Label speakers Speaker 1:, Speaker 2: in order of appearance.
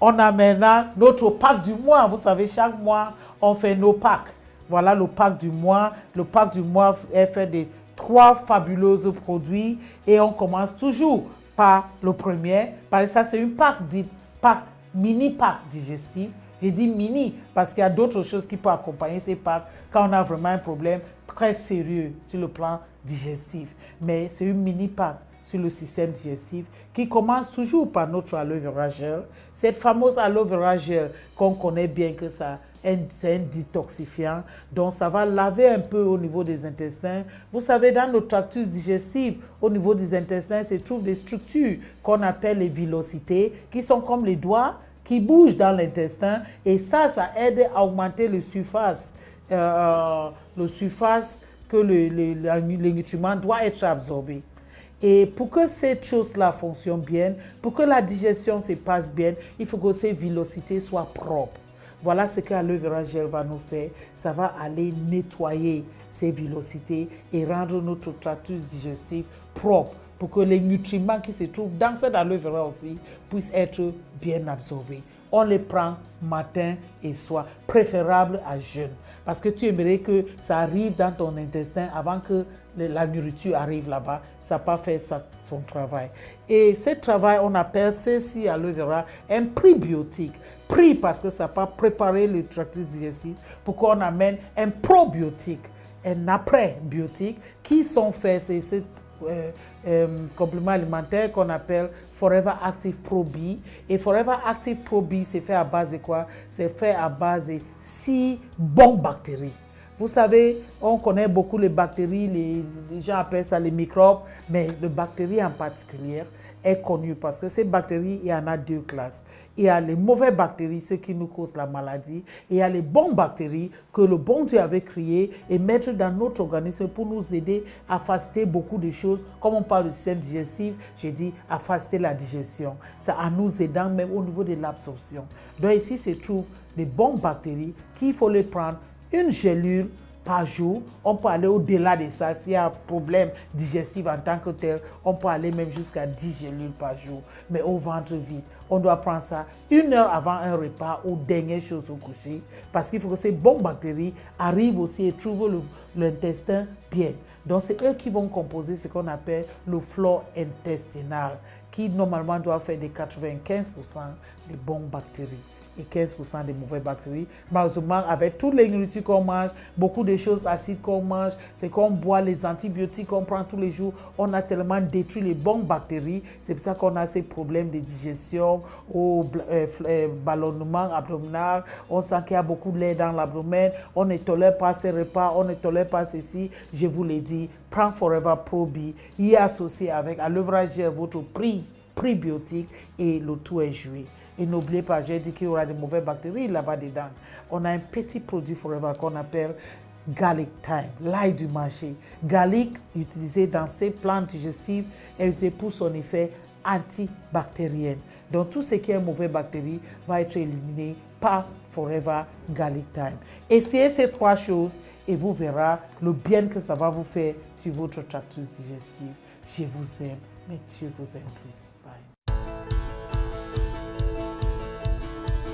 Speaker 1: On a maintenant notre pack du mois. Vous savez, chaque mois, on fait nos packs. Voilà le pack du mois. Le pack du mois est fait de 3 fabuleux produits. Et on commence toujours par le premier. Parce que ça, c'est une mini pack digestif. J'ai dit mini parce qu'il y a d'autres choses qui peuvent accompagner ces packs quand on a vraiment un problème très sérieux sur le plan digestif. Mais c'est une mini pack sur le système digestif qui commence toujours par notre aloe vera gel. Cette fameuse aloe vera gel qu'on connaît bien que ça c'est un détoxifiant, donc ça va laver un peu au niveau des intestins. Vous savez, dans notre tractus digestif, au niveau des intestins, se trouvent des structures qu'on appelle les villosités, qui sont comme les doigts qui bougent dans l'intestin, et ça aide à augmenter le surface que les nutriments doivent être absorbés. Et pour que cette chose-là fonctionne bien, pour que la digestion se passe bien, il faut que ces villosités soient propres. Voilà ce que l'aloe vera gel va nous faire. Ça va aller nettoyer ces villosités et rendre notre tractus digestif propre pour que les nutriments qui se trouvent dans cette aloe vera aussi puissent être bien absorbés. On les prend matin et soir, préférable à jeûne. Parce que tu aimerais que ça arrive dans ton intestin avant que la nourriture arrive là-bas. Ça n'a pas fait son travail. Et ce travail, on appelle ceci, aloe vera, un prébiotique. Pré parce que ça va préparer le tractus digestif pour qu'on amène un probiotique, un après-biotique qui sont faits, c'est ce complément alimentaire qu'on appelle Forever Active Pro B. Et Forever Active Pro B, c'est fait à base de quoi? C'est fait à base de 6 bonnes bactéries. Vous savez, on connaît beaucoup les bactéries, les gens appellent ça les microbes, mais les bactéries en particulier est connue parce que ces bactéries, il y en a 2 classes. Il y a les mauvaises bactéries, ceux qui nous causent la maladie, et il y a les bonnes bactéries que le bon Dieu avait créées et mettre dans notre organisme pour nous aider à faciliter beaucoup de choses. Comme on parle du système digestif, j'ai dit à faciliter la digestion. Ça en nous aidant même au niveau de l'absorption. Donc ici se trouvent les bonnes bactéries qu'il faut les prendre une gélule par jour. On peut aller au-delà de ça. S'il y a un problème digestif en tant que tel, on peut aller même jusqu'à 10 gélules par jour. Mais au ventre vide, on doit prendre ça 1 heure avant un repas ou dernière chose au coucher. Parce qu'il faut que ces bonnes bactéries arrivent aussi et trouvent l'intestin bien. Donc c'est eux qui vont composer ce qu'on appelle le flore intestinal, qui normalement doit faire des 95% des bonnes bactéries et 15% des mauvaises bactéries. Malheureusement, avec toutes les nourritures qu'on mange, beaucoup de choses acides qu'on mange, c'est qu'on boit, les antibiotiques qu'on prend tous les jours, on a tellement détruit les bonnes bactéries. C'est pour ça qu'on a ces problèmes de digestion, au ballonnement abdominal, on sent qu'il y a beaucoup de lait dans l'abdomen, on ne tolère pas ces repas, on ne tolère pas ceci. Je vous l'ai dit, prends Forever Pro B, y est associé avec aloe vera gel, votre prébiotique, et le tout est joué. Et n'oubliez pas, j'ai dit qu'il y aura des mauvaises bactéries là-bas dedans. On a un petit produit Forever qu'on appelle Garlic Thyme, l'ail du marché. Garlic, utilisé dans ces plantes digestives, est utilisé pour son effet antibactérien. Donc tout ce qui est mauvaises bactéries va être éliminé par Forever Garlic Thyme. Essayez ces 3 choses et vous verrez le bien que ça va vous faire sur votre tractus digestif. Je vous aime, mais Dieu vous aime plus.